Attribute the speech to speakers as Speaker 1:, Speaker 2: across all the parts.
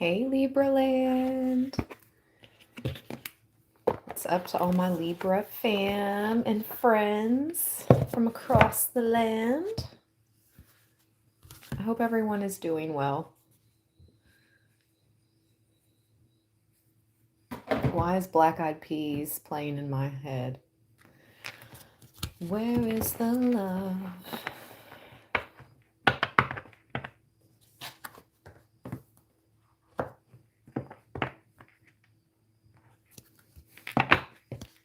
Speaker 1: Hey, Libra land. What's up to all my Libra fam and friends from across the land? I hope everyone is doing well. Why is Black Eyed Peas playing in my head? Where is the love?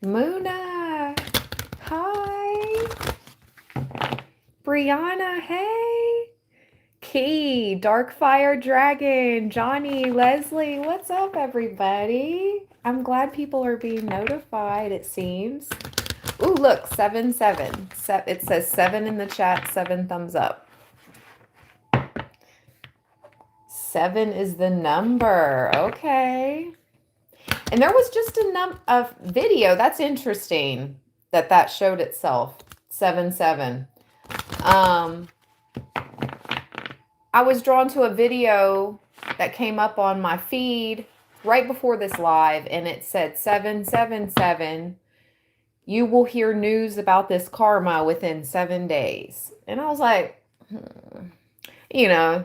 Speaker 1: Muna, hi. Brianna, hey. Key, Darkfire Dragon, Johnny, Leslie, what's up, everybody? I'm glad people are being notified, it seems. Ooh, look, 7-7. It says 7 in the chat, 7 thumbs up. 7 is the number. Okay. And there was just a video. That's interesting that showed itself. 7-7. I was drawn to a video that came up on my feed right before this live, and it said 777. You will hear news about this karma within 7 days. And I was like, you know,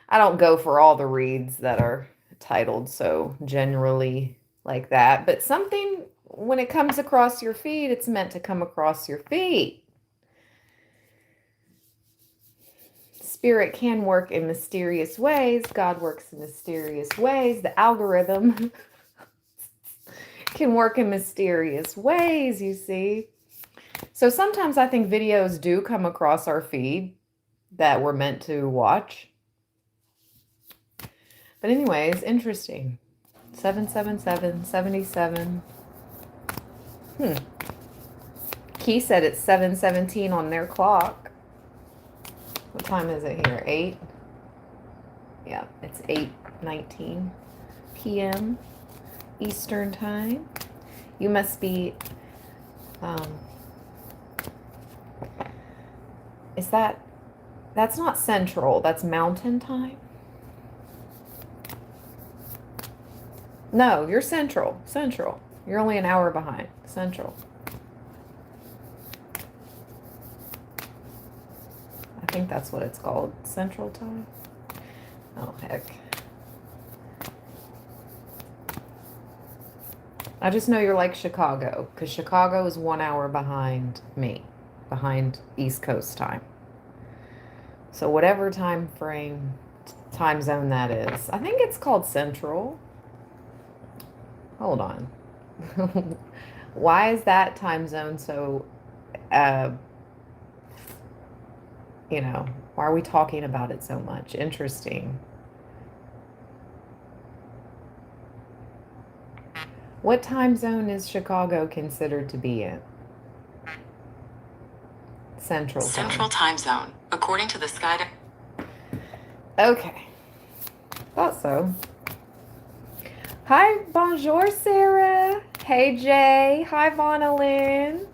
Speaker 1: I don't go for all the reads that are titled so generally like that. But something, when it comes across your feed, it's meant to come across your feed. Spirit can work in mysterious ways. God works in mysterious ways. The algorithm can work in mysterious ways, you see. So sometimes I think videos do come across our feed that we're meant to watch. But anyways, interesting. 777, 77. Key said it's 7:17 on their clock. What time is it here? 8? Yeah, it's 8:19 p.m. Eastern time. You must be, that's not Central, that's Mountain time? No, you're Central. Central. You're only an hour behind. Central. I think that's what it's called. Central time. Oh, heck. I just know you're like Chicago, because Chicago is 1 hour behind me, behind East Coast time. So whatever time zone that is. I think it's called Central. Hold on. Why is that time zone so, why are we talking about it so much? Interesting. What time zone is Chicago considered to be in? Central time zone, according to the sky. Okay. Thought so. Hi, bonjour, Sarah. Hey, Jay. Hi, Vonalyn.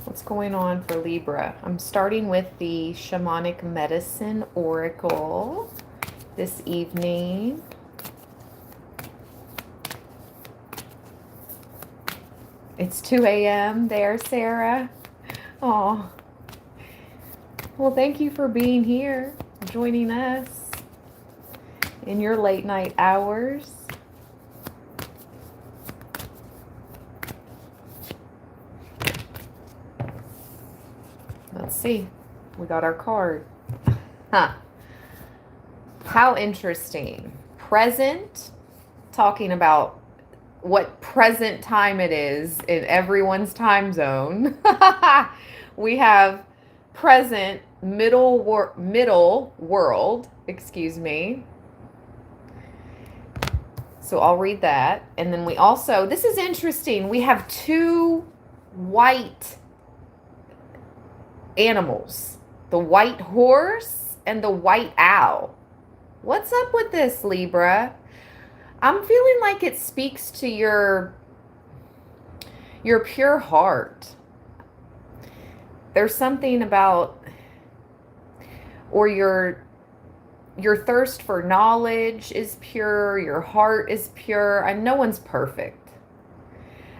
Speaker 1: What's going on for Libra? I'm starting with the Shamanic Medicine Oracle this evening. It's 2 a.m. there, Sarah. Oh, well, thank you for being here, joining us in your late night hours. Let's see. We got our card. Huh. How interesting. Present, talking about what present time it is in everyone's time zone. We have present, middle world, excuse me. So I'll read that. And then we also, this is interesting, we have 2 white animals, the white horse and the white owl. What's up with this, Libra? I'm feeling like it speaks to your Your pure heart. There's something about, or your thirst for knowledge is pure, your heart is pure, and no one's perfect.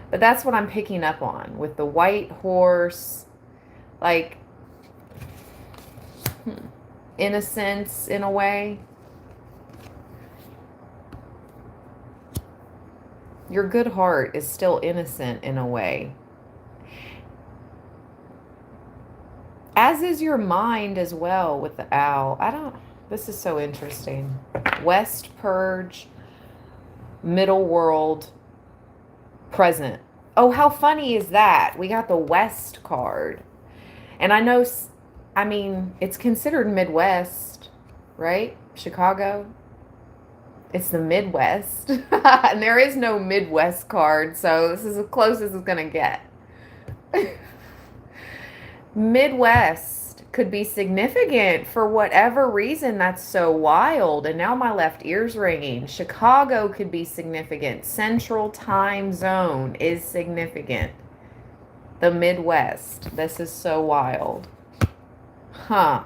Speaker 1: But that's what I'm picking up on with the white horse, like innocence in a way. Your good heart is still innocent in a way. As is your mind as well with the owl. This is so interesting. West Purge, middle world, present. Oh, how funny is that? We got the West card. And I know, I mean, it's considered Midwest, right? Chicago. It's the Midwest. And there is no Midwest card, so this is as close as it's going to get. Midwest could be significant for whatever reason. That's so wild. And now my left ear's ringing. Chicago could be significant. Central time zone is significant. The Midwest. This is so wild. Huh.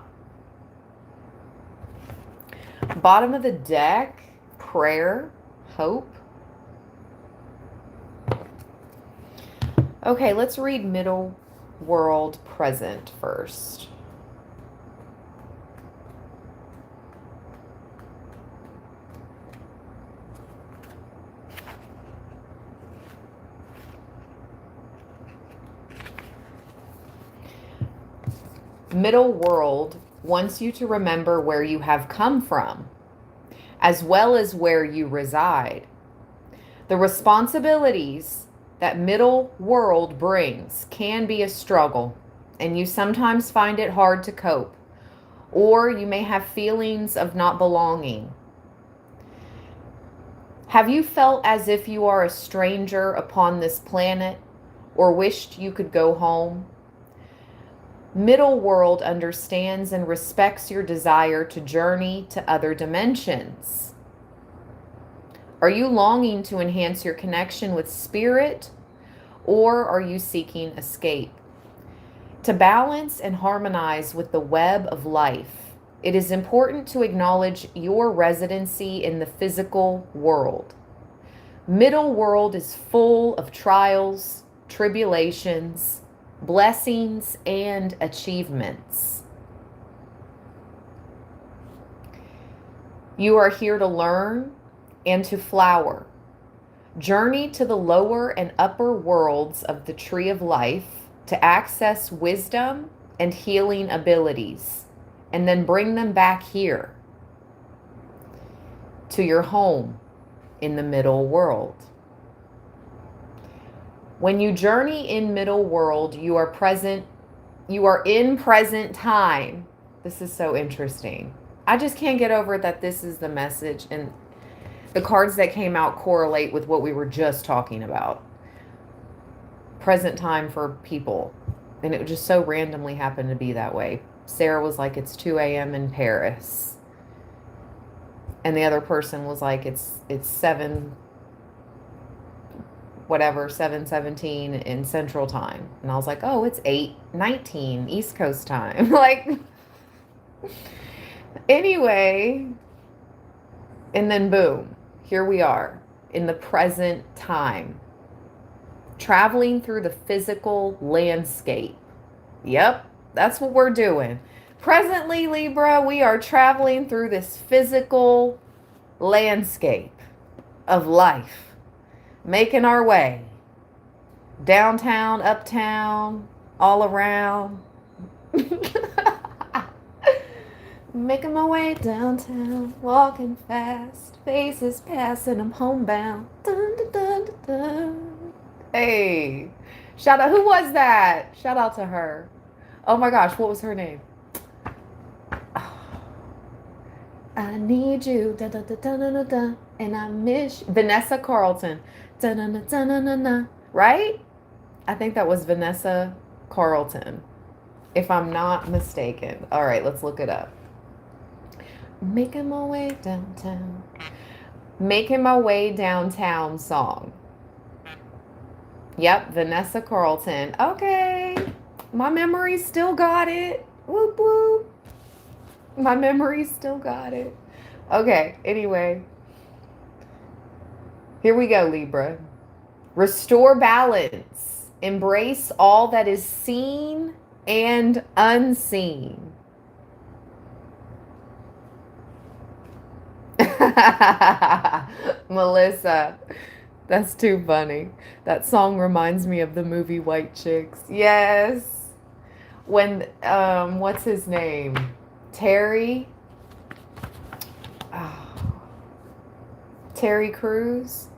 Speaker 1: Bottom of the deck. Prayer. Hope. Okay, let's read middle world present first. Middle world wants you to remember where you have come from, as well as where you reside. The responsibilities that middle world brings can be a struggle, and you sometimes find it hard to cope, or you may have feelings of not belonging. Have you felt as if you are a stranger upon this planet, or wished you could go home? Middle world understands and respects your desire to journey to other dimensions. Are you longing to enhance your connection with spirit, or are you seeking escape? To balance and harmonize with the web of life, it is important to acknowledge your residency in the physical world. Middle world is full of trials, tribulations, blessings, and achievements. You are here to learn and to flower. Journey to the lower and upper worlds of the tree of life to access wisdom and healing abilities, and then bring them back here to your home in the middle world. When you journey in middle world, you are in present time. This is so interesting. I just can't get over that this is the message, and the cards that came out correlate with what we were just talking about. Present time for people. And it just so randomly happened to be that way. Sarah was like, it's 2 a.m. in Paris. And the other person was like, it's 7:17 in Central Time. And I was like, oh, it's 8:19 East Coast time. Like, anyway. And then boom, here we are in the present time, traveling through the physical landscape. Yep, that's what we're doing. Presently, Libra, we are traveling through this physical landscape of life, making our way downtown, uptown, all around. Making my way downtown, walking fast, faces passing, I'm homebound. Dun, dun, dun, dun, dun. Hey, shout out, who was that? Shout out to her. Oh my gosh, what was her name? I need you, da, da, da, da, da, da, da, and I miss you. Vanessa Carlton. Da, da, da, da, da, da, da. Right? I think that was Vanessa Carlton, if I'm not mistaken. All right, let's look it up. Making my way downtown. Making my way downtown song. Yep, Vanessa Carlton. Okay. My memory still got it. Whoop whoop. My memory still got it. Okay, anyway. Here we go, Libra. Restore balance. Embrace all that is seen and unseen. Melissa, that's too funny. That song reminds me of the movie White Chicks. Yes. When, what's his name? Terry? Oh, Terry Crews?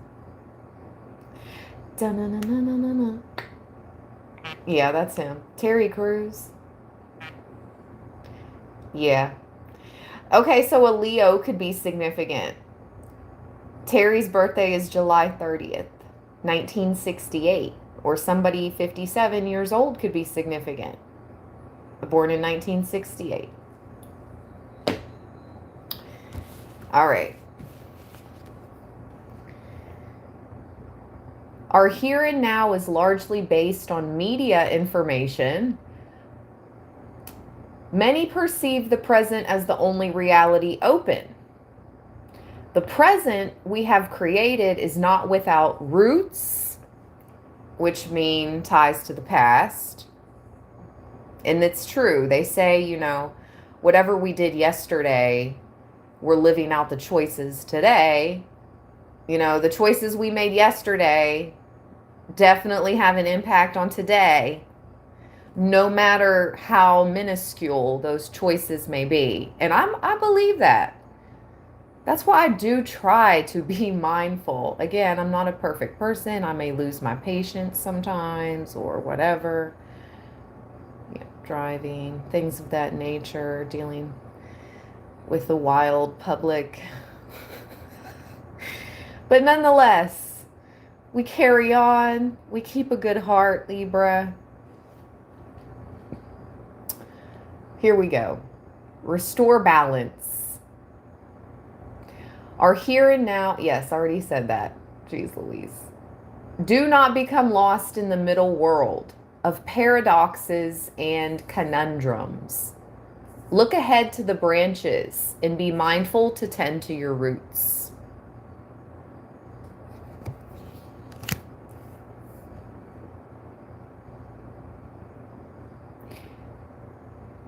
Speaker 1: Da-na-na-na-na-na. Yeah, that's him. Terry Crews. Yeah. Okay, so a Leo could be significant. Terry's birthday is July 30th, 1968. Or somebody 57 years old could be significant. Born in 1968. All right. Our here and now is largely based on media information. Many perceive the present as the only reality open. The present we have created is not without roots, which mean ties to the past. And it's true. They say, you know, whatever we did yesterday, we're living out the choices today. You know, the choices we made yesterday definitely have an impact on today, no matter how minuscule those choices may be. And I believe that. That's why I do try to be mindful. Again, I'm not a perfect person. I may lose my patience sometimes or whatever. You know, driving, things of that nature, dealing with the wild public. But nonetheless, we carry on. We keep a good heart, Libra. Here we go. Restore balance. Our here and now. Yes, I already said that. Jeez Louise. Do not become lost in the middle world of paradoxes and conundrums. Look ahead to the branches and be mindful to tend to your roots.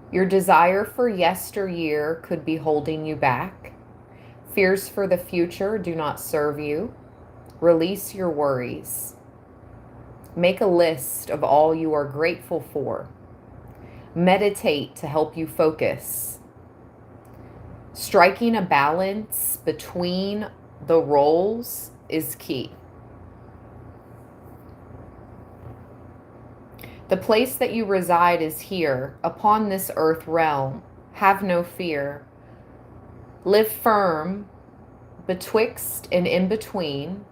Speaker 1: Your desire for yesteryear could be holding you back. Fears for the future do not serve you. Release your worries. Make a list of all you are grateful for. Meditate to help you focus. Striking a balance between the roles is key. The place that you reside is here, upon this earth realm. Have no fear. Live firm, betwixt and in between.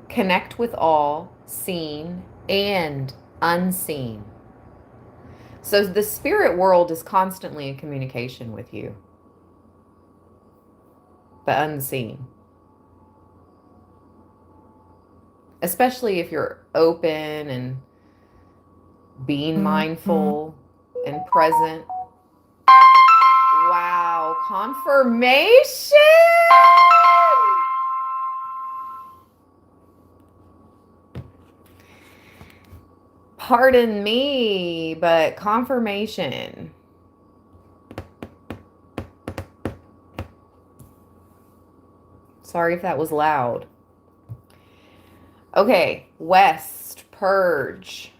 Speaker 1: Connect with all, seen and unseen. So the spirit world is constantly in communication with you. The unseen. Especially if you're open and being mindful and present. Wow, confirmation! Pardon me, but confirmation. Sorry if that was loud. Okay, West, purge.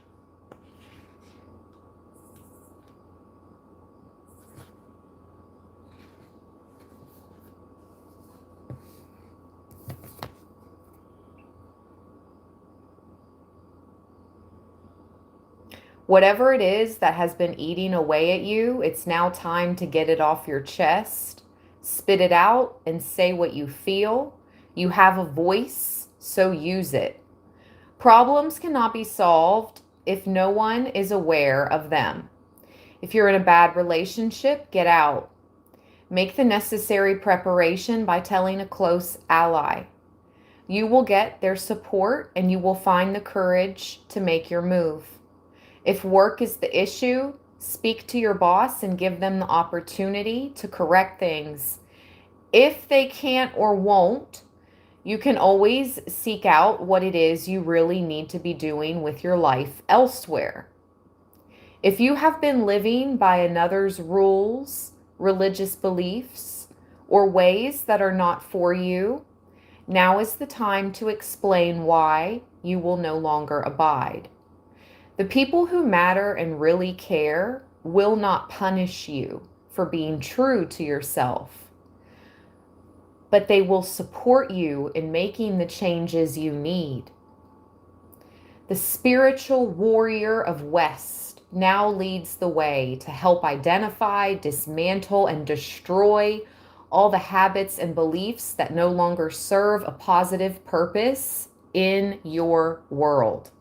Speaker 1: Whatever it is that has been eating away at you, it's now time to get it off your chest, spit it out, and say what you feel. You have a voice, so use it. Problems cannot be solved if no one is aware of them. If you're in a bad relationship, get out. Make the necessary preparation by telling a close ally. You will get their support and you will find the courage to make your move. If work is the issue, speak to your boss and give them the opportunity to correct things. If they can't or won't, you can always seek out what it is you really need to be doing with your life elsewhere. If you have been living by another's rules, religious beliefs, or ways that are not for you, now is the time to explain why you will no longer abide. The people who matter and really care will not punish you for being true to yourself, but they will support you in making the changes you need. The spiritual warrior of West now leads the way to help identify, dismantle, and destroy all the habits and beliefs that no longer serve a positive purpose in your world.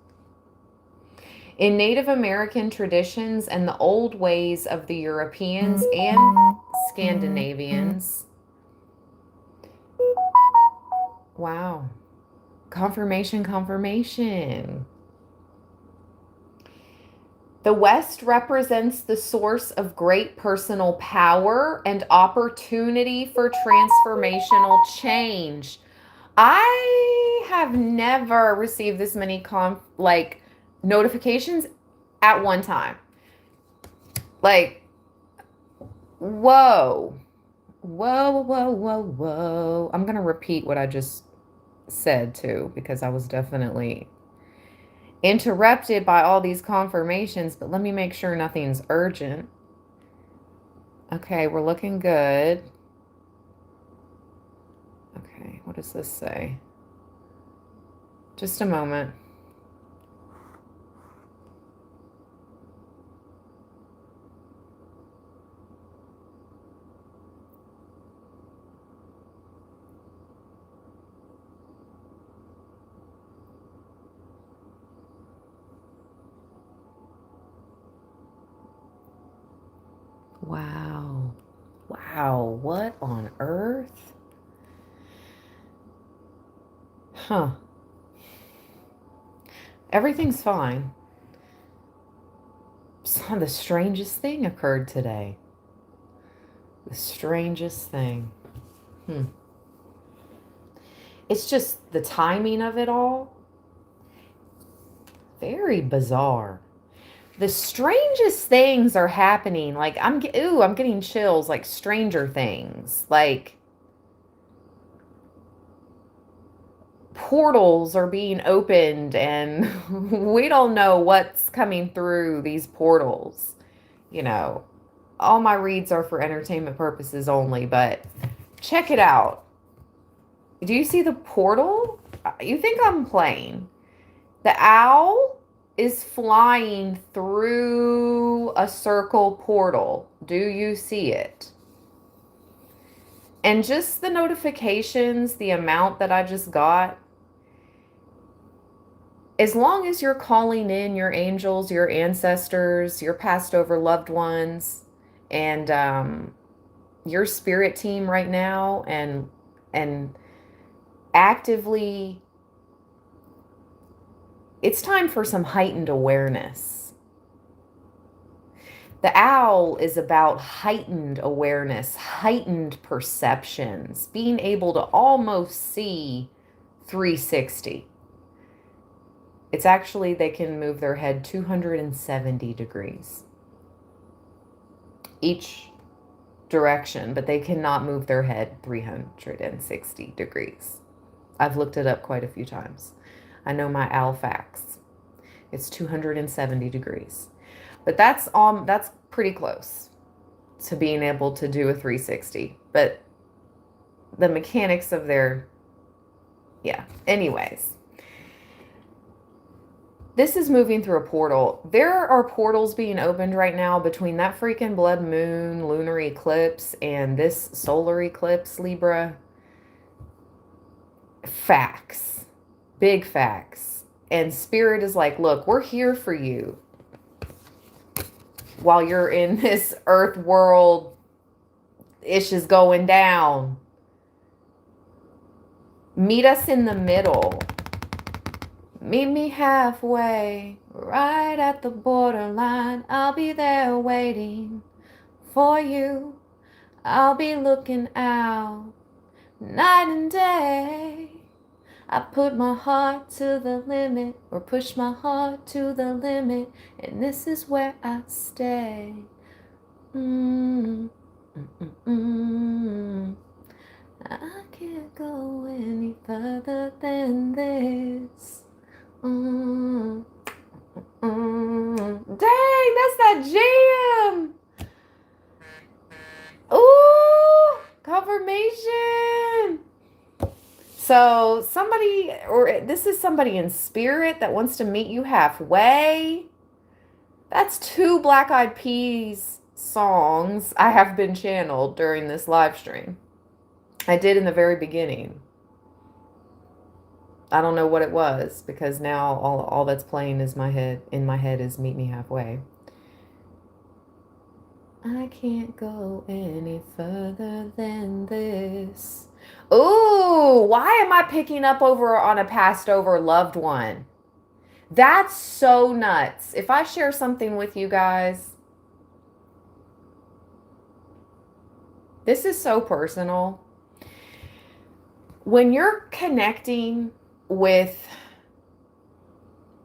Speaker 1: In Native American traditions and the old ways of the Europeans and Scandinavians, wow, confirmation. The West represents the source of great personal power and opportunity for transformational change. I have never received this many notifications at one time. Like, whoa. I'm going to repeat what I just said too, because I was definitely interrupted by all these confirmations, but let me make sure nothing's urgent. Okay, we're looking good. Okay, what does this say? Just a moment. Wow, what on earth? Huh. Everything's fine. The strangest thing occurred today. The strangest thing. It's just the timing of it all. Very bizarre. The strangest things are happening. Like, I'm getting chills, like Stranger Things. Like, portals are being opened and we don't know what's coming through these portals. You know, all my reads are for entertainment purposes only, but check it out. Do you see the portal? You think I'm playing? The owl is flying through a circle portal. Do you see it? And just the notifications, the amount that I just got, as long as you're calling in your angels, your ancestors, your passed over loved ones, and your spirit team right now, and actively, it's time for some heightened awareness. The owl is about heightened awareness, heightened perceptions, being able to almost see 360. It's actually, they can move their head 270 degrees each direction, but they cannot move their head 360 degrees. I've looked it up quite a few times. I know my owl facts. It's 270 degrees. But that's pretty close to being able to do a 360. But the mechanics of anyways. This is moving through a portal. There are portals being opened right now between that freaking blood moon lunar eclipse and this solar eclipse, Libra. Facts. Big facts. And Spirit is like, look, we're here for you. While you're in this earth world, ish is going down. Meet us in the middle. Meet me halfway, right at the borderline. I'll be there waiting for you. I'll be looking out night and day. I put my heart to the limit, or push my heart to the limit, and this is where I stay. Mm, mm, mm, mm. I can't go any further than this. Mm, Dang, that's that jam. Ooh, confirmation. So somebody, or this is somebody in spirit that wants to meet you halfway. That's 2 Black Eyed Peas songs I have been channeled during this live stream. I did in the very beginning. I don't know what it was because now all that's playing is in my head is Meet Me Halfway. I can't go any further than this. Ooh, why am I picking up over on a passed over loved one? That's so nuts. If I share something with you guys, this is so personal. When you're connecting with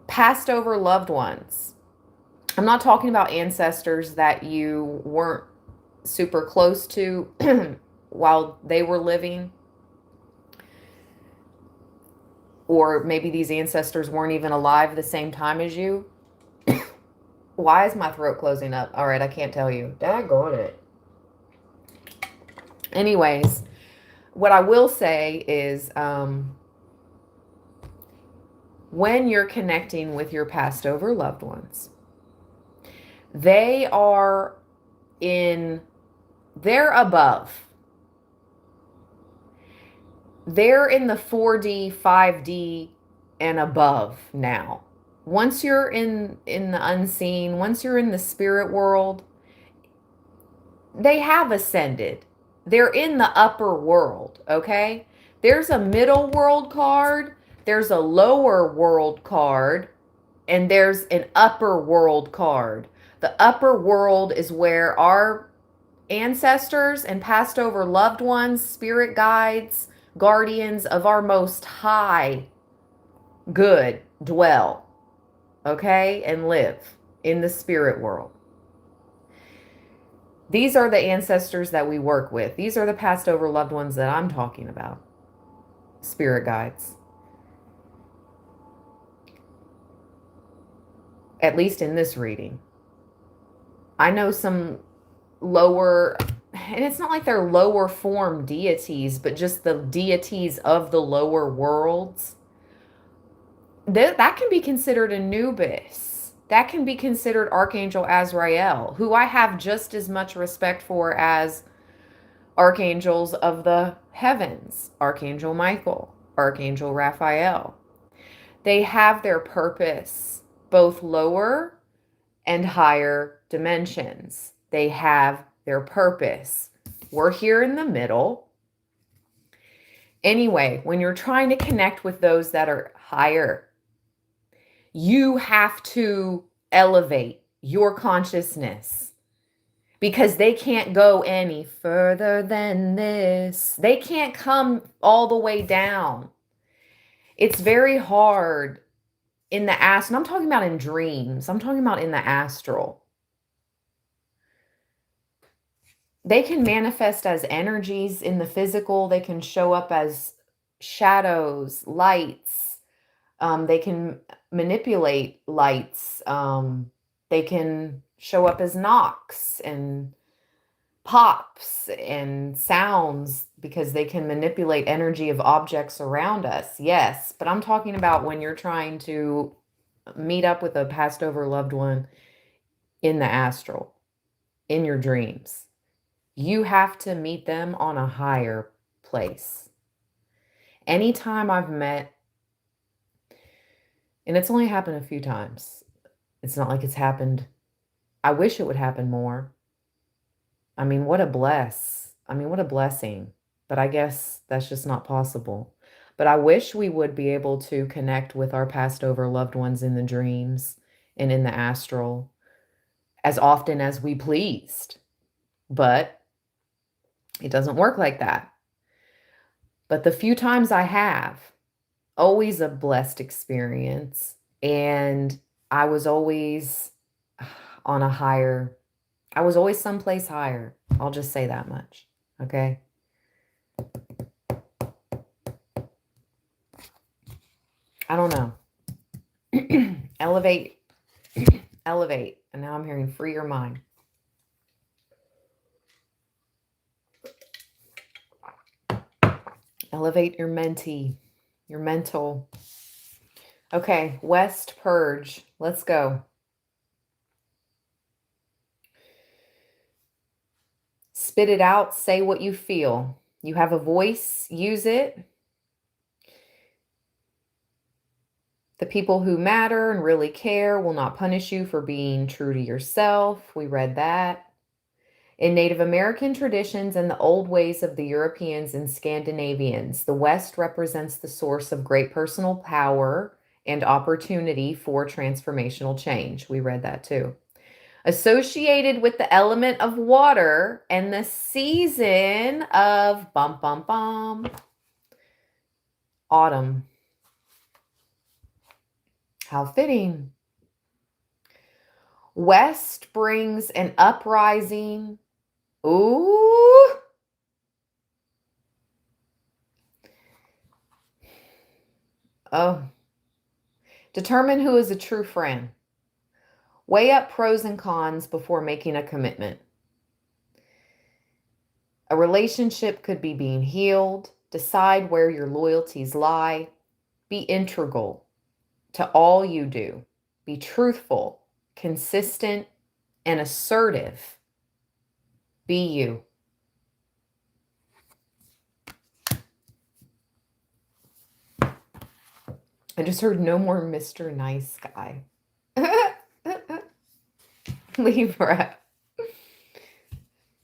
Speaker 1: passed over loved ones, I'm not talking about ancestors that you weren't super close to while they were living, or maybe these ancestors weren't even alive the same time as you. Why is my throat closing up? All right, I can't tell you. Daggone it. Anyways, what I will say is when you're connecting with your passed over loved ones, they're above. They're in the 4D, 5D, and above now. Once you're in the unseen, once you're in the spirit world, they have ascended. They're in the upper world, okay? There's a middle world card, there's a lower world card, and there's an upper world card. The upper world is where our ancestors and passed over loved ones, spirit guides, guardians of our most high good dwell, okay, and live in the spirit world. These are the ancestors that we work with. These are the passed over loved ones that I'm talking about. Spirit guides. At least in this reading. I know some lower, and it's not like they're lower form deities, but just the deities of the lower worlds. That can be considered Anubis. That can be considered Archangel Azrael, who I have just as much respect for as archangels of the heavens, Archangel Michael, Archangel Raphael. They have their purpose, both lower and higher dimensions. They have their purpose. We're here in the middle. Anyway, when you're trying to connect with those that are higher, you have to elevate your consciousness because they can't go any further than this. They can't come all the way down. It's very hard in the astral. I'm talking about in dreams. I'm talking about in the astral. They can manifest as energies in the physical. They can show up as shadows, lights. They can manipulate lights. They can show up as knocks and pops and sounds because they can manipulate energy of objects around us. Yes, but I'm talking about when you're trying to meet up with a passed over loved one in the astral, in your dreams. You have to meet them on a higher place. Anytime I've met, and it's only happened a few times, it's not like it's happened. I wish it would happen more. I mean, what a blessing. But I guess that's just not possible. But I wish we would be able to connect with our passed over loved ones in the dreams and in the astral as often as we pleased. But it doesn't work like that. But the few times I have, always a blessed experience. And I was always on a higher, I was always someplace higher. I'll just say that much. Okay. I don't know. Elevate, elevate. And now I'm hearing free your mind. Elevate your mentee, your mental. Okay, West Purge. Let's go. Spit it out. Say what you feel. You have a voice. Use it. The people who matter and really care will not punish you for being true to yourself. We read that. In Native American traditions and the old ways of the Europeans and Scandinavians, the West represents the source of great personal power and opportunity for transformational change. We read that too. Associated with the element of water and the season of autumn. How fitting. West brings an uprising. Ooh. Oh. Determine who is a true friend. Weigh up pros and cons before making a commitment. A relationship could be being healed. Decide where your loyalties lie. Be integral to all you do. Be truthful, consistent, and assertive. Be you. I just heard no more Mr. Nice Guy. Libra.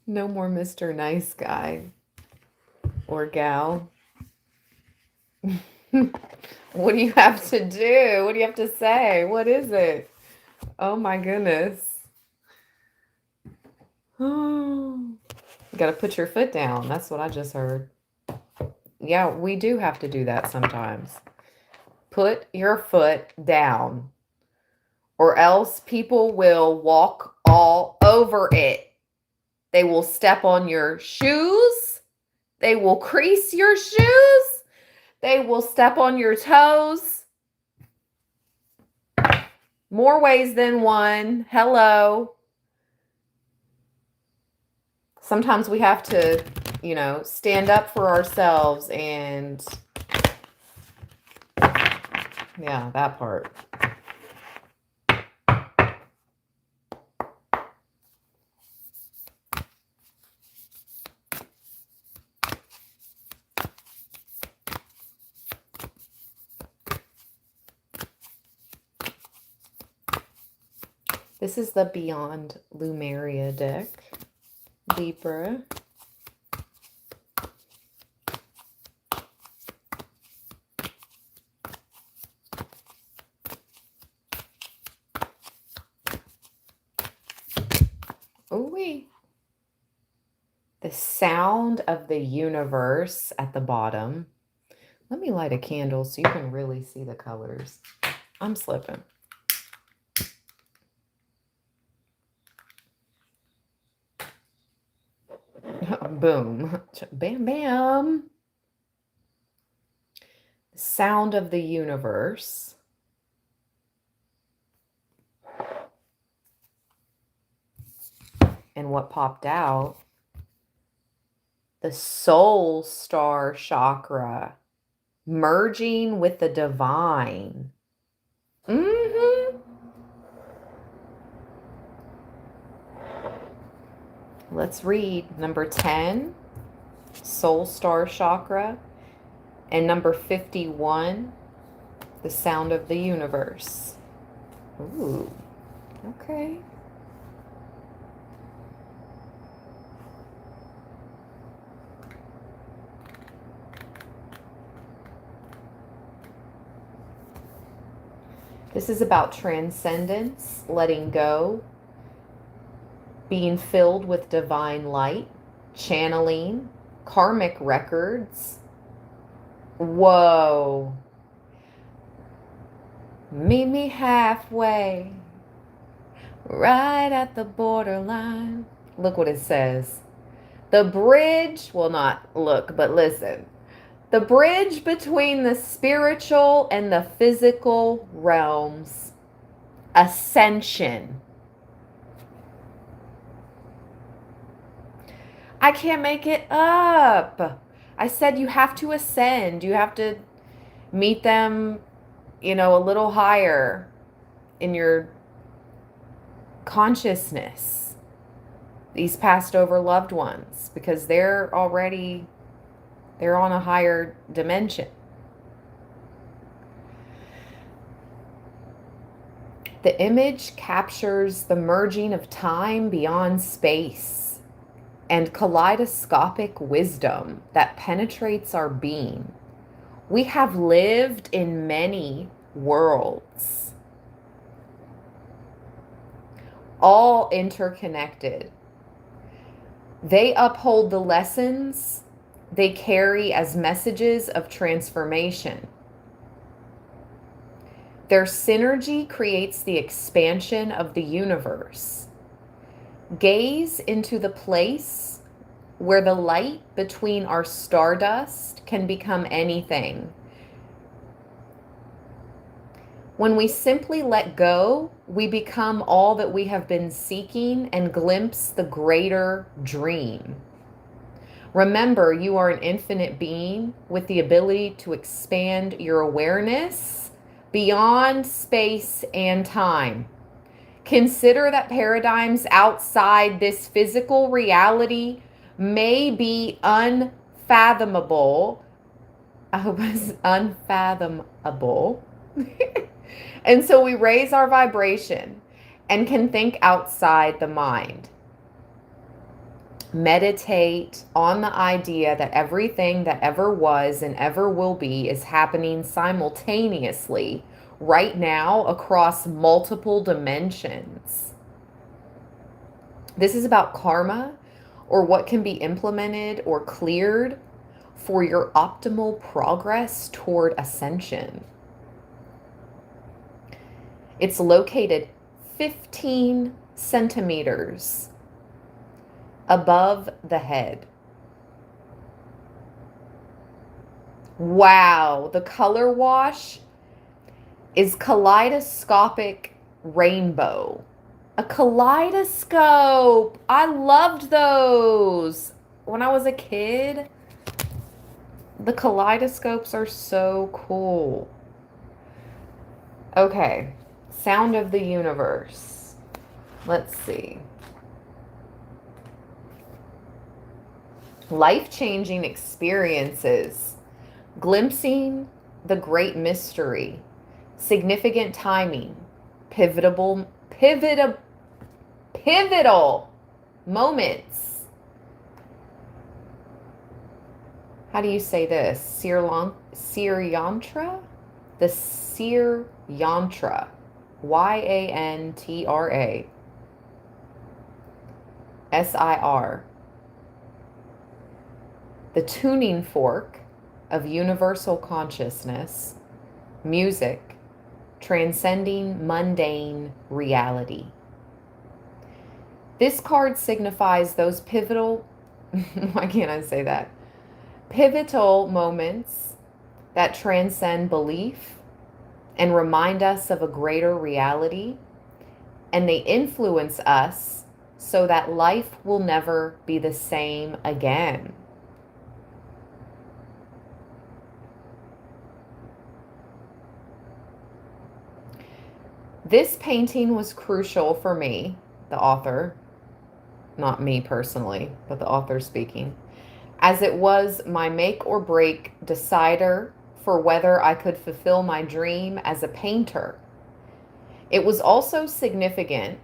Speaker 1: No more Mr. Nice Guy or gal. What do you have to do? What do you have to say? What is it? Oh my goodness. Oh, you got to put your foot down. That's what I just heard. Yeah, we do have to do that sometimes. Put your foot down, or else people will walk all over it. They will step on your shoes. They will crease your shoes. They will step on your toes. More ways than one. Hello. Sometimes we have to, stand up for ourselves and, yeah, that part. This is the Beyond Lumeria deck. Libra. Ooh-wee. The sound of the universe at the bottom. Let me light a candle so you can really see the colors. I'm slipping. Boom. Bam, bam. Sound of the universe. And what popped out? The soul star chakra. Merging with the divine. Mm-hmm. Let's read number 10, soul star chakra, and number 51, the sound of the universe. Ooh, okay. This is about transcendence, letting go, being filled with divine light, channeling, karmic records. Whoa. Meet me halfway, right at the borderline. Look what it says. The bridge, well, not look, but listen. The bridge between the spiritual and the physical realms. Ascension. I can't make it up. I said you have to ascend. You have to meet them, a little higher in your consciousness. These passed over loved ones, because they're on a higher dimension. The image captures the merging of time beyond space and kaleidoscopic wisdom that penetrates our being. We have lived in many worlds, all interconnected. They uphold the lessons they carry as messages of transformation. Their synergy creates the expansion of the universe. Gaze into the place where the light between our stardust can become anything. When we simply let go, we become all that we have been seeking and glimpse the greater dream. Remember, you are an infinite being with the ability to expand your awareness beyond space and time. Consider that paradigms outside this physical reality may be unfathomable. I hope it's unfathomable. And so we raise our vibration and can think outside the mind. Meditate on the idea that everything that ever was and ever will be is happening simultaneously right now across multiple dimensions. This is about karma, or what can be implemented or cleared for your optimal progress toward ascension. It's located 15 centimeters above the head. Wow, the color wash is kaleidoscopic rainbow. A kaleidoscope. I loved those. When I was a kid, the kaleidoscopes are so cool. Okay, sound of the universe. Let's see. Life-changing experiences, glimpsing the great mystery, significant timing, pivotal moments. How do you say this? Seer-yantra? The Seer-yantra. Y-A-N-T-R-A. S-I-R. The tuning fork of universal consciousness, music, transcending mundane reality. This card signifies those pivotal, why can't I say that? Pivotal moments that transcend belief and remind us of a greater reality, and they influence us so that life will never be the same again. This painting was crucial for me, the author, not me personally, but the author speaking, as it was my make or break decider for whether I could fulfill my dream as a painter. It was also significant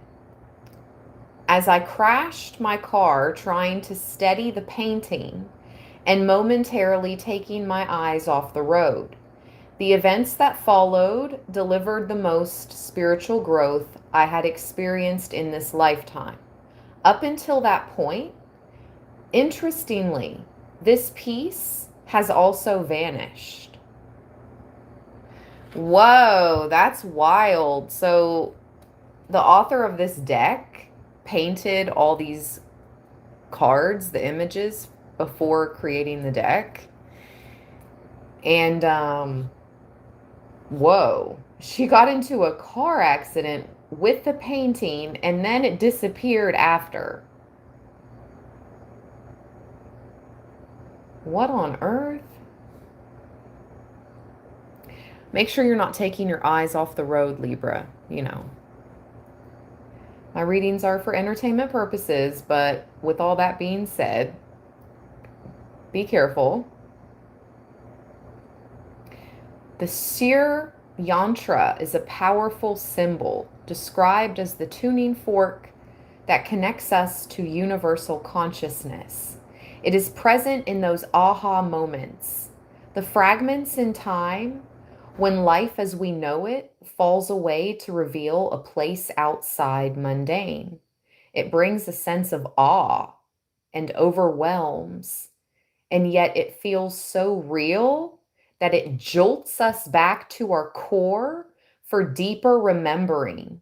Speaker 1: as I crashed my car trying to steady the painting and momentarily taking my eyes off the road. The events that followed delivered the most spiritual growth I had experienced in this lifetime. Up until that point, interestingly, this piece has also vanished. Whoa, that's wild. So the author of this deck painted all these cards, the images, before creating the deck. And whoa, she got into a car accident with the painting and then it disappeared after. What on earth? Make sure you're not taking your eyes off the road, Libra. You know, my readings are for entertainment purposes, but with all that being said, be careful. The seer yantra is a powerful symbol described as the tuning fork that connects us to universal consciousness. It is present in those aha moments, the fragments in time when life as we know it falls away to reveal a place outside mundane. It brings a sense of awe and overwhelms, and yet it feels so real that it jolts us back to our core for deeper remembering.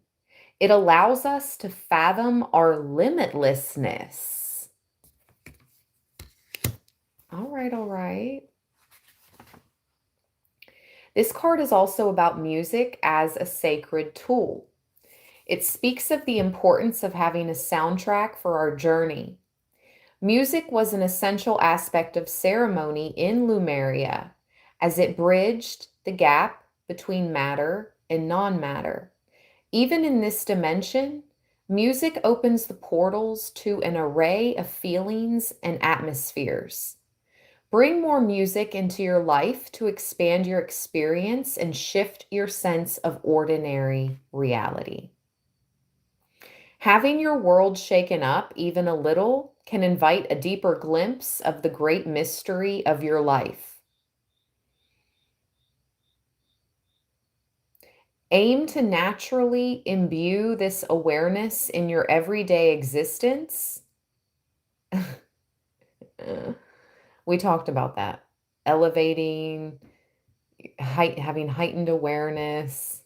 Speaker 1: It allows us to fathom our limitlessness. All right, all right. This card is also about music as a sacred tool. It speaks of the importance of having a soundtrack for our journey. Music was an essential aspect of ceremony in Lemuria, as it bridged the gap between matter and non-matter. Even in this dimension, music opens the portals to an array of feelings and atmospheres. Bring more music into your life to expand your experience and shift your sense of ordinary reality. Having your world shaken up even a little can invite a deeper glimpse of the great mystery of your life. Aim to naturally imbue this awareness in your everyday existence. We talked about that. Elevating, having heightened awareness.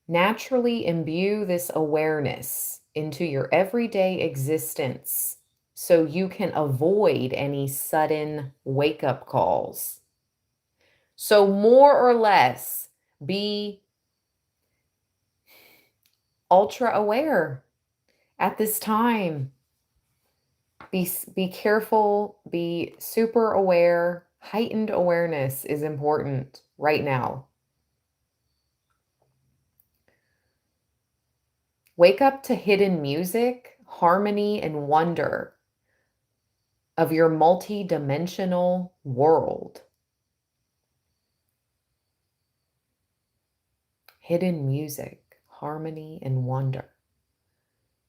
Speaker 1: Naturally imbue this awareness into your everyday existence so you can avoid any sudden wake-up calls. So more or less, be ultra aware at this time. Be careful, be super aware. Heightened awareness is important right now. Wake up to hidden music, harmony, and wonder of your multi-dimensional world. Hidden music, harmony, and wonder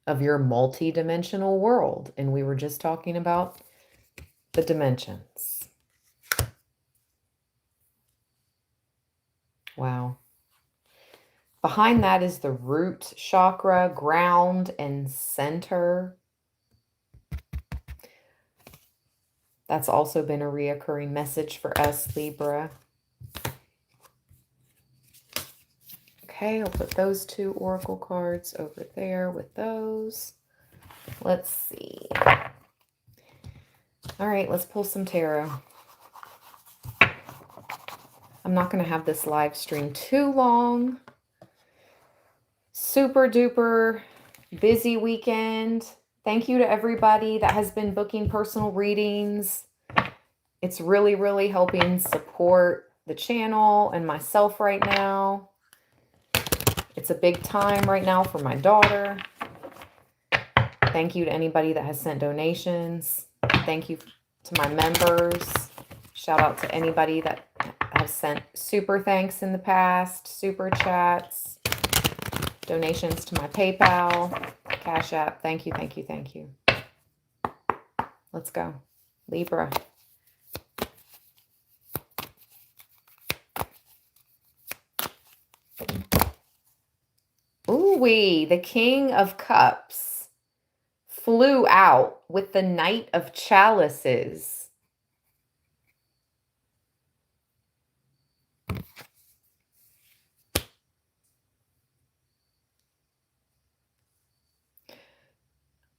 Speaker 1: of your multi-dimensional world. And we were just talking about the dimensions. Wow. Behind that is the root chakra, ground, and center. That's also been a reoccurring message for us, Libra. Okay, I'll put those two oracle cards over there with those. Let's see. All right, let's pull some tarot. I'm not going to have this live stream too long. Super duper busy weekend. Thank you to everybody that has been booking personal readings. It's really, really helping support the channel and myself right now. It's a big time right now for my daughter. Thank you to anybody that has sent donations. Thank you to my members. Shout out to anybody that has sent super thanks in the past, super chats, donations to my PayPal, Cash App. Thank you, thank you, thank you. Let's go. Libra. Ooh-wee, the King of Cups flew out with the Knight of Chalices.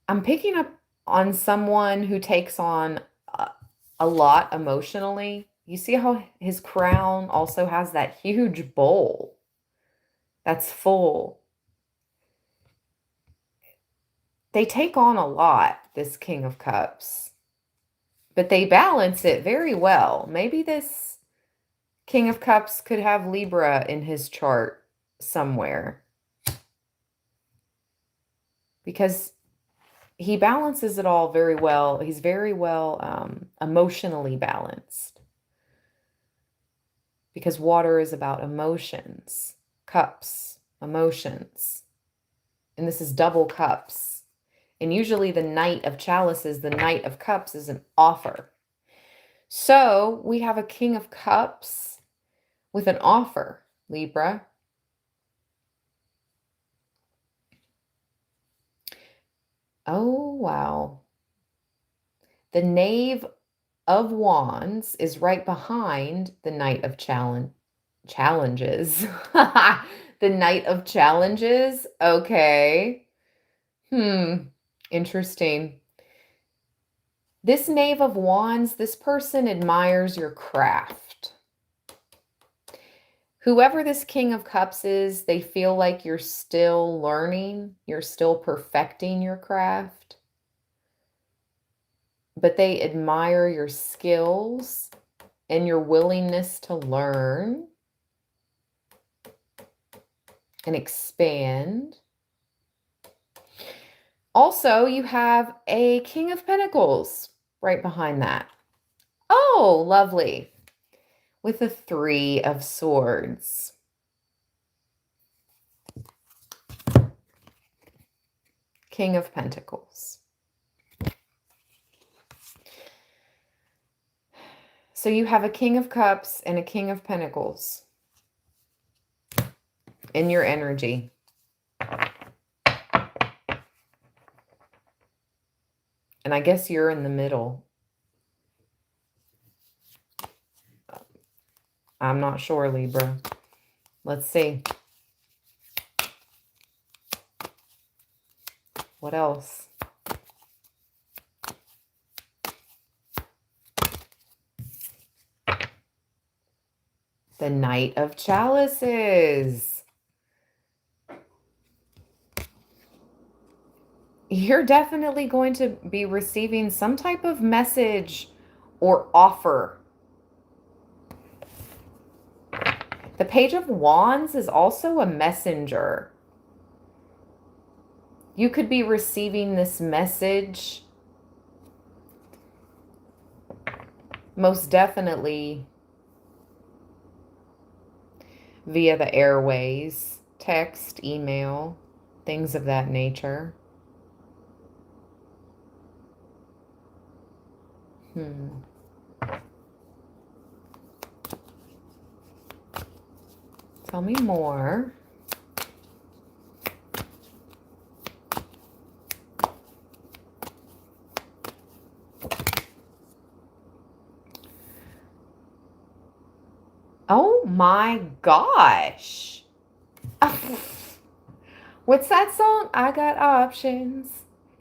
Speaker 1: I'm picking up on someone who takes on a lot emotionally. You see how his crown also has that huge bowl that's full. They take on a lot, this King of Cups, but they balance it very well. Maybe this King of Cups could have Libra in his chart somewhere, because he balances it all very well. He's very well emotionally balanced, because water is about emotions, cups, emotions. And this is double cups. And usually the Knight of Chalices, the Knight of Cups, is an offer. So we have a King of Cups with an offer, Libra. Oh, wow. The Knave of Wands is right behind the Knight of Challenges. The Knight of Challenges. Okay. Interesting. This Knave of Wands, this person admires your craft. Whoever this King of Cups is, they feel like you're still learning, you're still perfecting your craft. But they admire your skills and your willingness to learn and expand. Also, you have a King of Pentacles right behind that. Oh, lovely. With a 3 of Swords. King of Pentacles. So you have a King of Cups and a King of Pentacles in your energy. And I guess you're in the middle. I'm not sure, Libra. Let's see. What else? The Knight of Chalices. You're definitely going to be receiving some type of message or offer. The Page of Wands is also a messenger. You could be receiving this message most definitely via the airways, text, email, things of that nature. Tell me more. Oh my gosh. What's that song? I got options.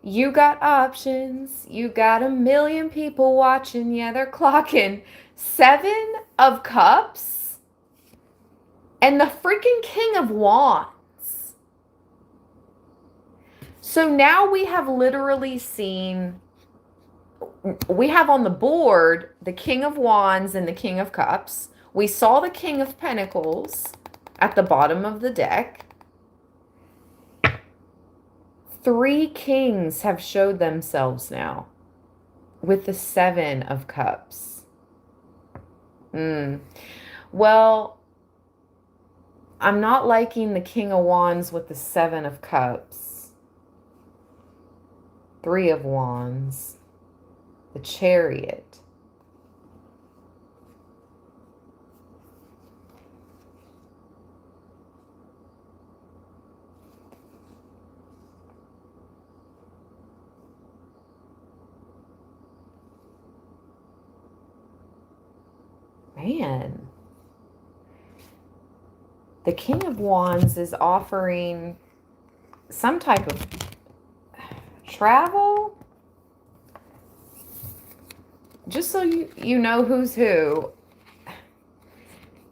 Speaker 1: You got options. You got a million people watching. Yeah, they're clocking. 7 of Cups and the freaking King of Wands. So now we have literally seen, we have on the board the King of Wands and the King of Cups. We saw the King of Pentacles at the bottom of the deck. 3 kings have showed themselves now with the 7 of Cups. Well, I'm not liking the King of Wands with the 7 of Cups. 3 of Wands. The Chariot. Man. The King of Wands is offering some type of travel. Just so you know who's who.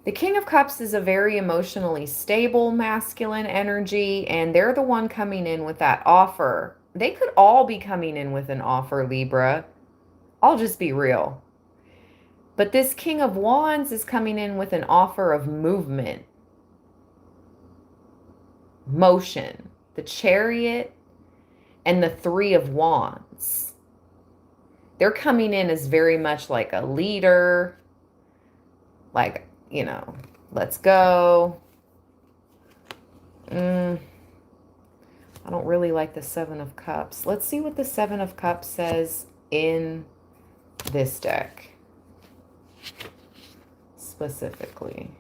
Speaker 1: The King of Cups is a very emotionally stable masculine energy, and they're the one coming in with that offer. They could all be coming in with an offer, Libra. I'll just be real. But this King of Wands is coming in with an offer of movement, motion, the Chariot, and the Three of Wands. They're coming in as very much like a leader, like, you know, let's go. I don't really like the Seven of Cups. Let's see what the Seven of Cups says in this deck specifically.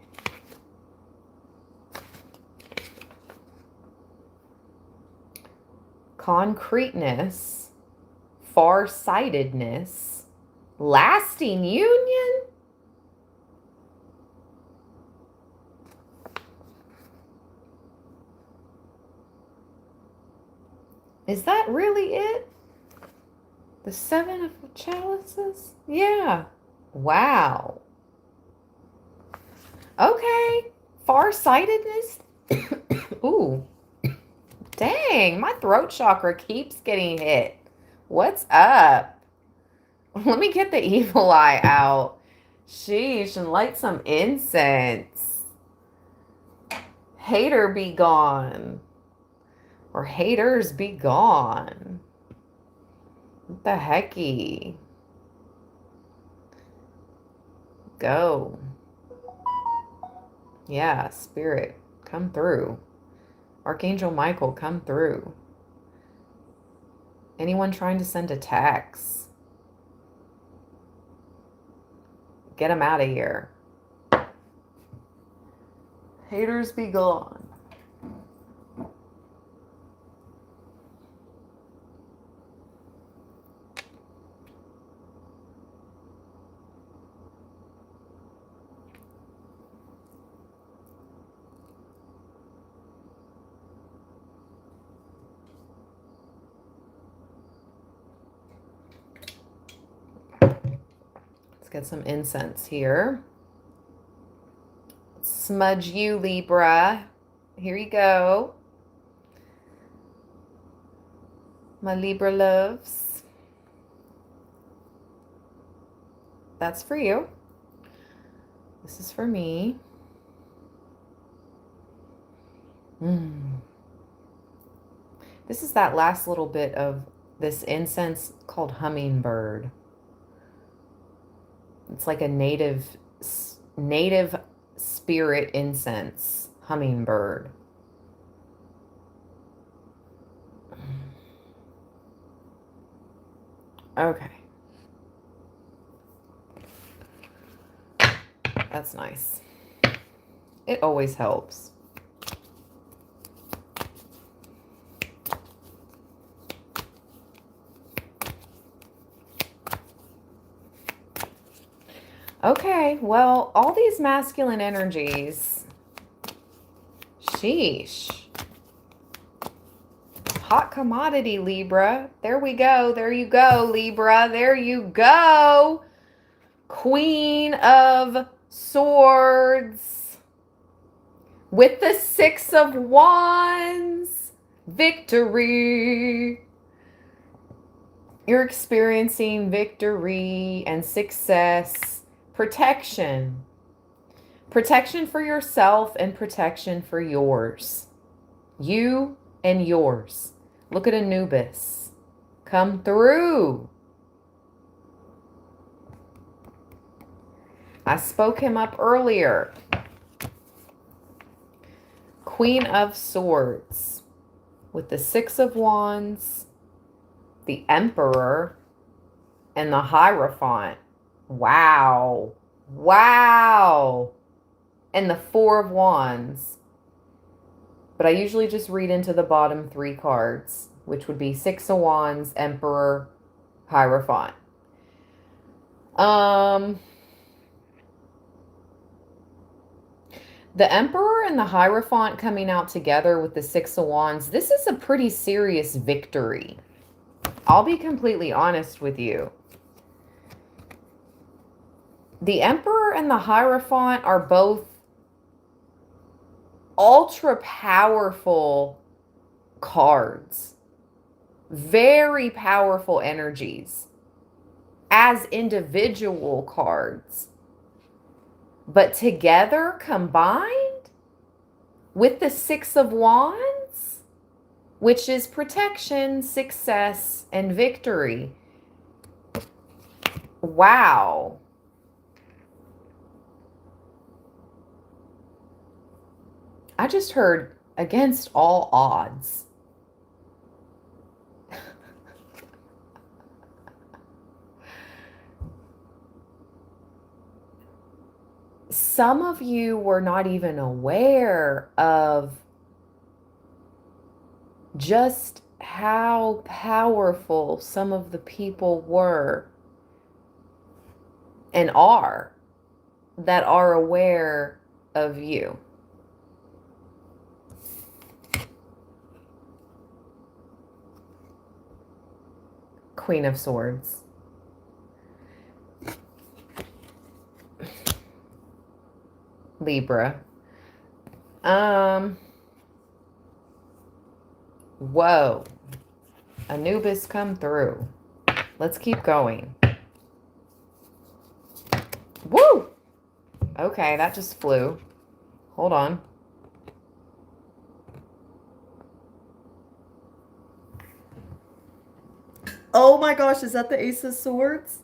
Speaker 1: Concreteness, far-sightedness, lasting union. Is that really it? The Seven of Chalices? Yeah. Wow. Okay. Far-sightedness. Ooh. Dang, my throat chakra keeps getting hit. What's up? Let me get the evil eye out. Sheesh, and light some incense. Hater be gone. Or haters be gone. What the hecky? Go. Yeah, Spirit, come through. Archangel Michael, come through. Anyone trying to send a text? Get them out of here. Haters be gone. Let's get some incense here. Smudge you, Libra. Here you go. My Libra loves. That's for you. This is for me. This is that last little bit of this incense called hummingbird. It's like a native spirit incense, hummingbird. Okay. That's nice. It always helps. Okay, well, all these masculine energies, sheesh. Hot commodity, Libra. There we go. There you go, Libra. There you go. Queen of Swords with the Six of Wands. Victory. You're experiencing victory and success. Protection. Protection for yourself and protection for yours. You and yours. Look at Anubis. Come through. I spoke him up earlier. Queen of Swords with the Six of Wands, the Emperor, and the Hierophant. Wow. Wow. And the Four of Wands. But I usually just read into the bottom three cards, which would be Six of Wands, Emperor, Hierophant. The Emperor and the Hierophant coming out together with the Six of Wands, this is a pretty serious victory. I'll be completely honest with you. The Emperor and the Hierophant are both ultra powerful cards. Very powerful energies as individual cards. But together, combined with the Six of Wands, which is protection, success, and victory. Wow. I just heard against all odds. Some of you were not even aware of just how powerful some of the people were and are that are aware of you. Queen of Swords. Libra. Whoa. Anubis come through. Let's keep going. Woo! Okay, that just flew. Hold on. Oh my gosh, is that the Ace of Swords?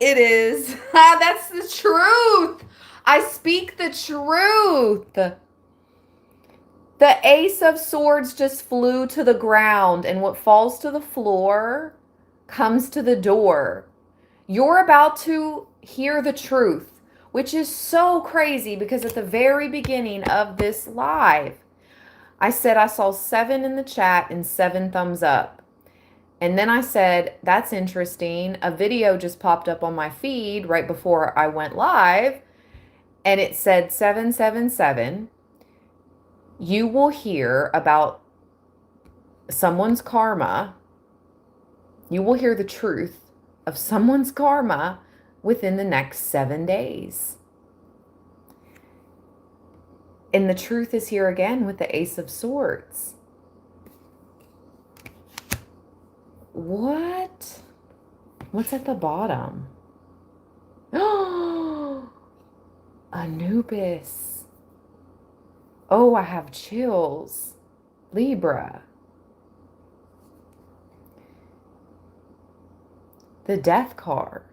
Speaker 1: It is. That's the truth. I speak the truth. The Ace of Swords just flew to the ground, and what falls to the floor comes to the door. You're about to hear the truth, which is so crazy because at the very beginning of this live, I said I saw 7 in the chat and 7 thumbs up. And then I said, that's interesting. A video just popped up on my feed right before I went live, and it said 777. You will hear about someone's karma. You will hear the truth of someone's karma within the next 7 days. And the truth is here again with the Ace of Swords. What? What's at the bottom? Oh, Anubis. Oh, I have chills. Libra. The Death card.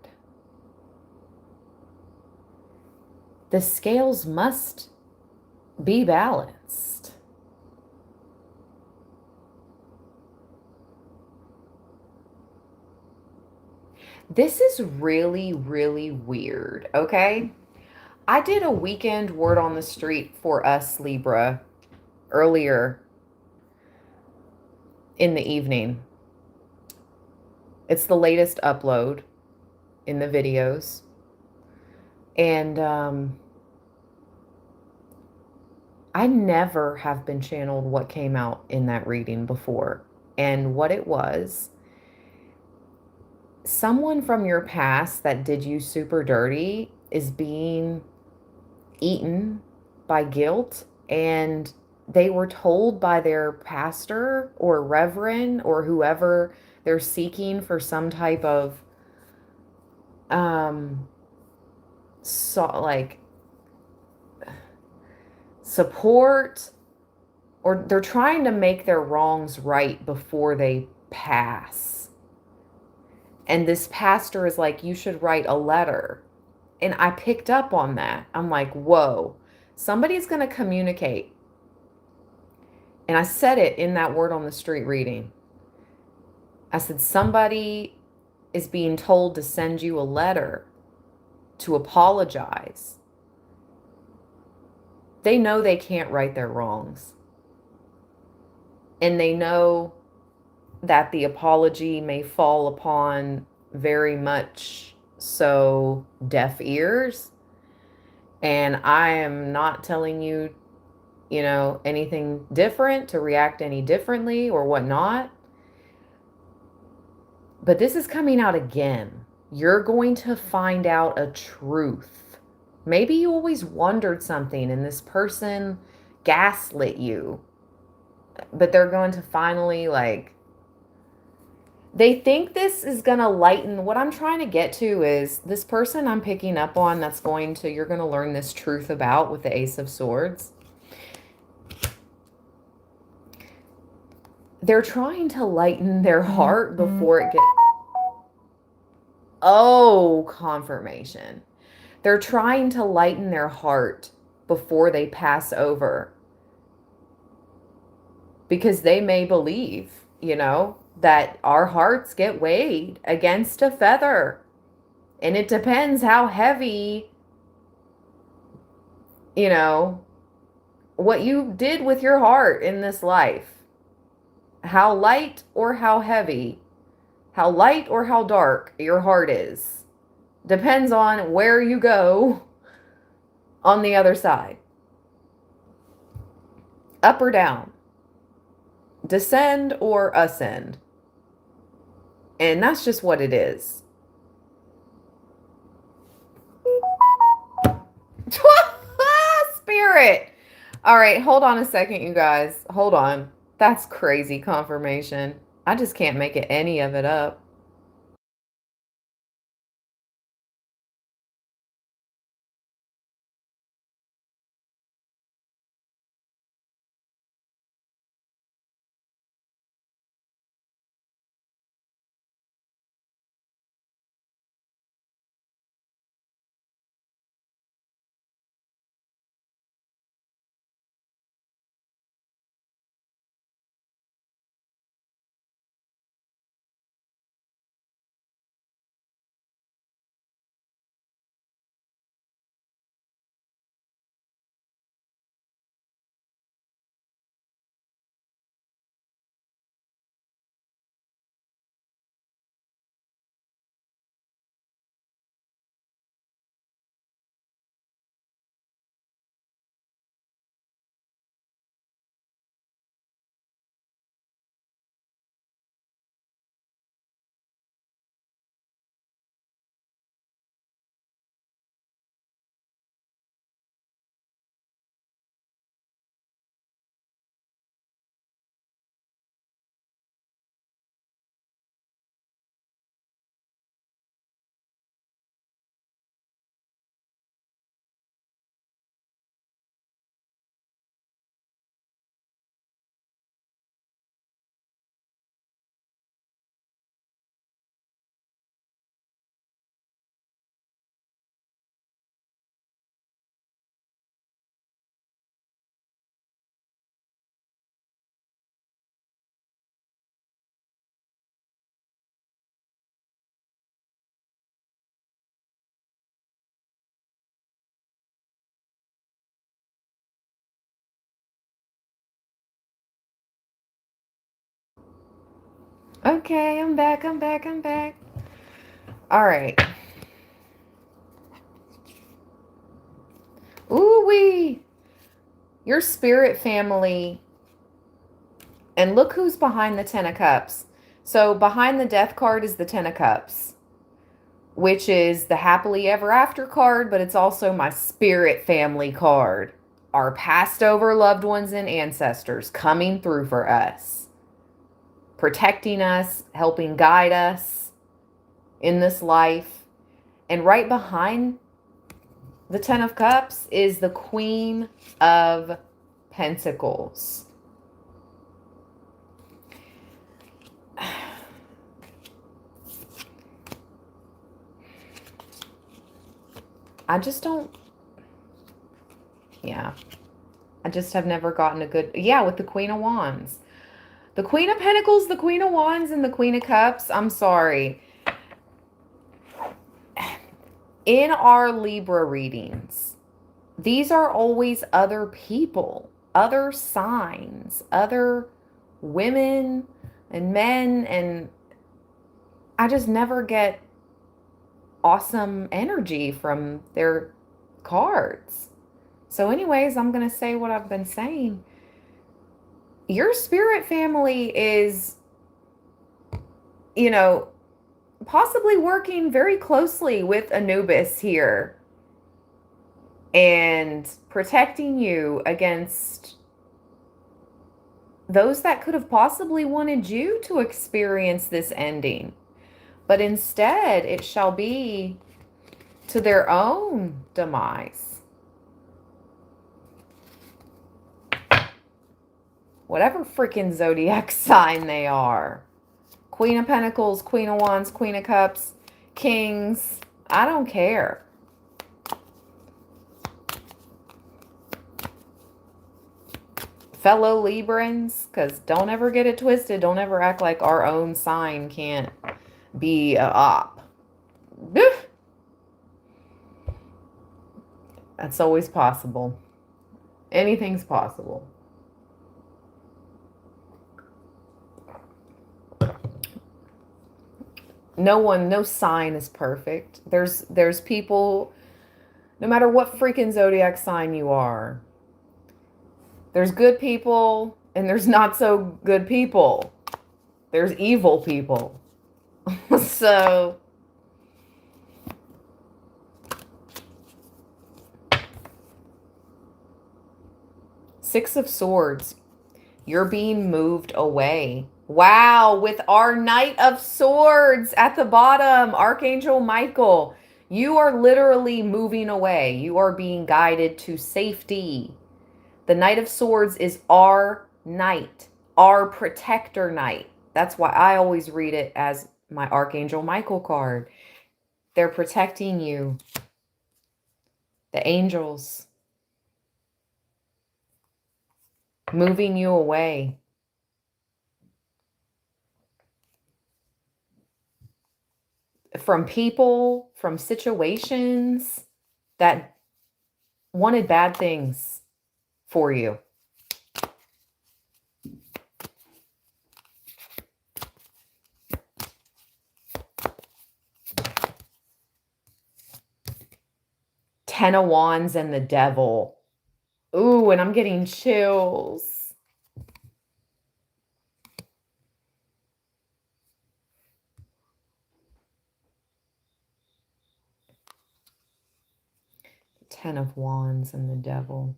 Speaker 1: The scales must be balanced. This is really, really weird, okay? I did a weekend word on the street for us, Libra, earlier in the evening. It's the latest upload in the videos. And I never have been channeled what came out in that reading before. And what it was, someone from your past that did you super dirty is being eaten by guilt, and they were told by their pastor or reverend or whoever they're seeking for some type of support, or they're trying to make their wrongs right before they pass. And this pastor is like, you should write a letter. And I picked up on that. I'm like, whoa, somebody's going to communicate. And I said it in that word on the street reading. I said, somebody is being told to send you a letter to apologize. They know they can't right their wrongs. And they know that the apology may fall upon very much so deaf ears. And I am not telling you, anything different, to react any differently or whatnot. But this is coming out again. You're going to find out a truth. Maybe you always wondered something and this person gaslit you, but they're going to finally, they think this is going to lighten. What I'm trying to get to is this person I'm picking up on you're going to learn this truth about with the Ace of Swords. They're trying to lighten their heart before it gets... Oh, confirmation. They're trying to lighten their heart before they pass over. Because they may believe, that our hearts get weighed against a feather. And it depends how heavy, what you did with your heart in this life. How light or how heavy, how light or how dark your heart is. Depends on where you go on the other side. Up or down. Descend or ascend. And that's just what it is. Spirit. All right, hold on a second, you guys. Hold on. That's crazy confirmation. I just can't make it any of it up. Okay, I'm back. All right. Ooh-wee. Your spirit family. And look who's behind the Ten of Cups. So behind the Death card is the Ten of Cups, which is the happily ever after card, but it's also my spirit family card. Our passed over loved ones and ancestors coming through for us, protecting us, helping guide us in this life. And right behind the Ten of Cups is the Queen of Pentacles. I just don't... Yeah. I just have never gotten a good... Yeah, with the Queen of Wands. The Queen of Pentacles, the Queen of Wands, and the Queen of Cups. I'm sorry. In our Libra readings, these are always other people, other signs, other women and men, and I just never get awesome energy from their cards. So anyways, I'm going to say what I've been saying. Your spirit family is, possibly working very closely with Anubis here and protecting you against those that could have possibly wanted you to experience this ending. But instead, it shall be to their own demise. Whatever freaking zodiac sign they are. Queen of Pentacles, Queen of Wands, Queen of Cups, Kings. I don't care. Fellow Librans, because don't ever get it twisted. Don't ever act like our own sign can't be a op. That's always possible. Anything's possible. No sign is perfect. There's people, no matter what freaking zodiac sign you are, there's good people and there's not so good people. There's evil people. So Six of Swords. You're being moved away. Wow, with our Knight of Swords at the bottom, Archangel Michael. You are literally moving away. You are being guided to safety. The Knight of Swords is our knight, our protector knight. That's why I always read it as my Archangel Michael card. They're protecting you. The angels. Moving you away. From people, from situations that wanted bad things for you. Ten of Wands and the Devil. Ooh, and I'm getting chills. Ten of Wands and the Devil.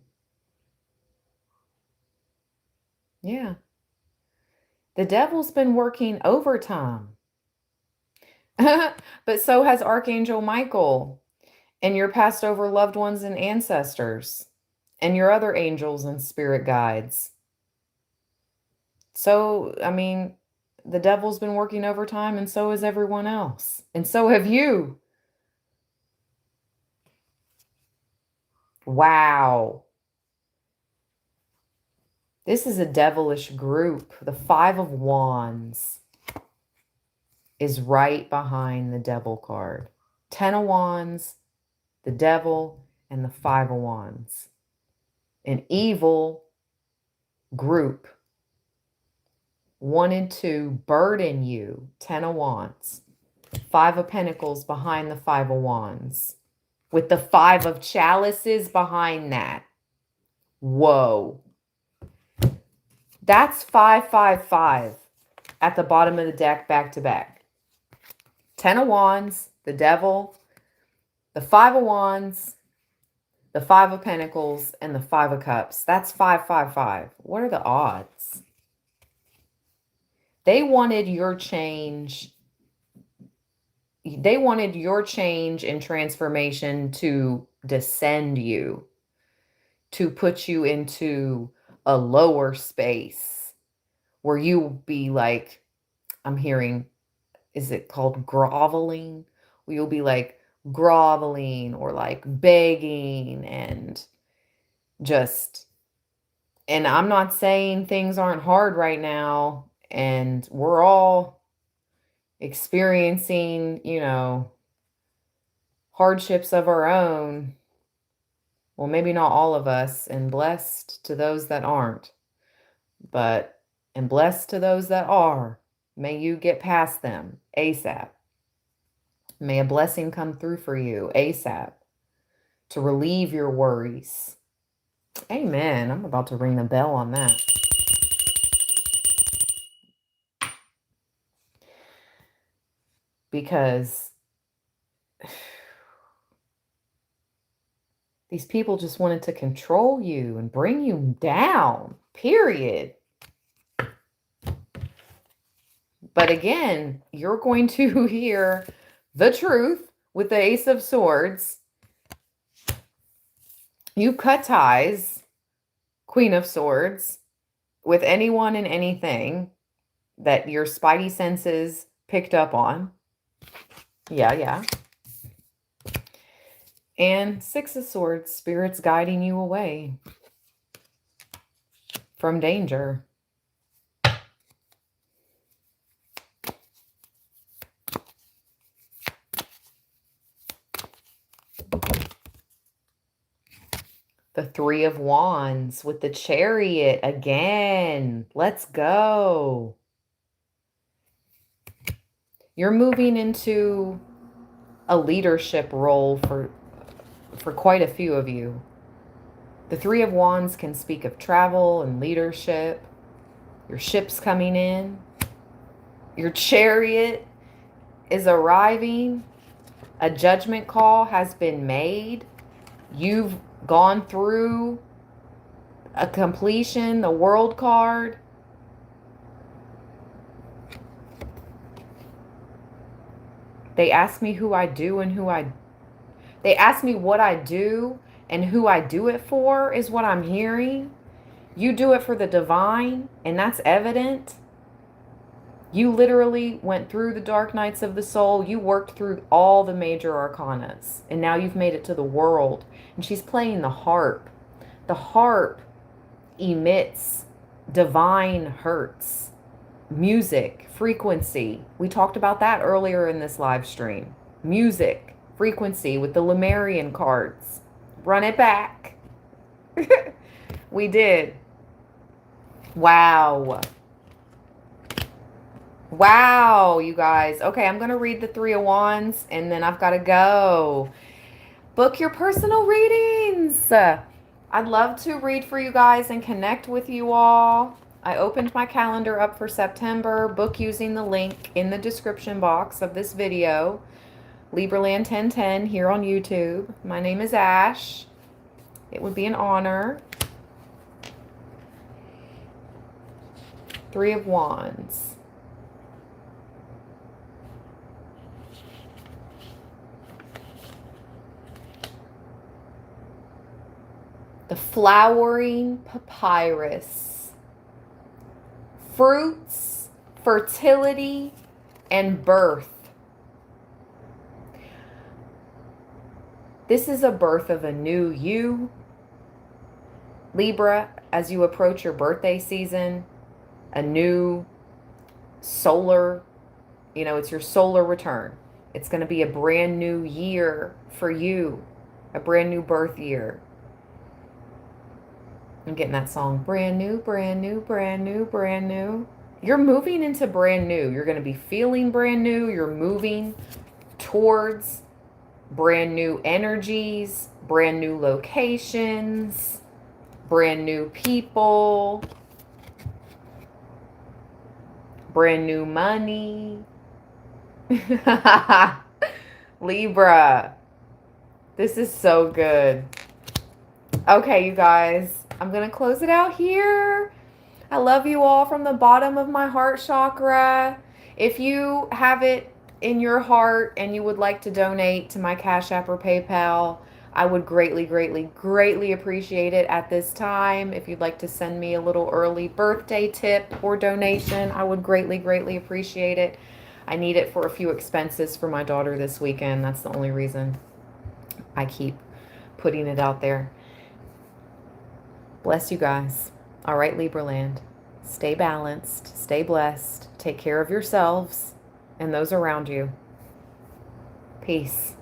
Speaker 1: Yeah. The devil's been working overtime. But so has Archangel Michael and your passed over loved ones and ancestors and your other angels and spirit guides. So, I mean, the devil's been working overtime and so has everyone else. And so have you. Wow. This is a devilish group. The Five of Wands is right behind the Devil card. Ten of Wands, the Devil, and the Five of Wands. An evil group wanted to burden you. Ten of Wands. Five of Pentacles behind the Five of Wands. With the Five of Chalices behind that. Whoa. That's 555 at the bottom of the deck back to back. Ten of Wands, the Devil, the Five of Wands, the Five of Pentacles, and the Five of Cups. That's 555. What are the odds? They wanted your change. They wanted your change and transformation to descend you, to put you into a lower space where you be like, I'm hearing, is it called groveling? Where you'll be like groveling or like begging and just, and I'm not saying things aren't hard right now and we're all experiencing, hardships of our own. Well, maybe not all of us, and blessed to those that aren't, and blessed to those that are. May you get past them ASAP. May a blessing come through for you ASAP to relieve your worries. Amen. I'm about to ring the bell on that. Because these people just wanted to control you and bring you down, period. But again, you're going to hear the truth with the Ace of Swords. You cut ties, Queen of Swords, with anyone and anything that your spidey senses picked up on. Yeah. And Six of Swords, spirits guiding you away from danger. The Three of Wands with the Chariot again. Let's go. You're moving into a leadership role for quite a few of you. The Three of Wands can speak of travel and leadership. Your ship's coming in. Your chariot is arriving. A judgment call has been made. You've gone through a completion, the World card. They ask me who I do and they ask me what I do and who I do it for is what I'm hearing. You do it for the divine, and that's evident. You literally went through the dark nights of the soul. You worked through all the major arcanas, and now you've made it to the world. And she's playing the harp. The harp emits divine hertz, music, frequency. We talked about that earlier in this live stream. Music, frequency with the Lemurian cards. Run it back. We did. Wow. Wow, you guys. Okay, I'm going to read the Three of Wands, and then I've got to go. Book your personal readings. I'd love to read for you guys and connect with you all. I opened my calendar up for September. Book using the link in the description box of this video. Libraland 1010 here on YouTube. My name is Ash. It would be an honor. Three of Wands. The flowering papyrus. Fruits, fertility, and birth. This is a birth of a new you. Libra, as you approach your birthday season, a new solar, it's your solar return. It's going to be a brand new year for you, a brand new birth year. I'm getting that song, brand new, brand new, brand new, brand new. You're moving into brand new. You're going to be feeling brand new. You're moving towards brand new energies, brand new locations, brand new people, brand new money. Libra, this is so good. Okay, you guys, I'm going to close it out here. I love you all from the bottom of my heart chakra. If you have it in your heart and you would like to donate to my Cash App or PayPal, I would greatly, greatly, greatly appreciate it at this time. If you'd like to send me a little early birthday tip or donation, I would greatly, greatly appreciate it. I need it for a few expenses for my daughter this weekend. That's the only reason I keep putting it out there. Bless you guys. All right, Libraland. Stay balanced. Stay blessed. Take care of yourselves and those around you. Peace.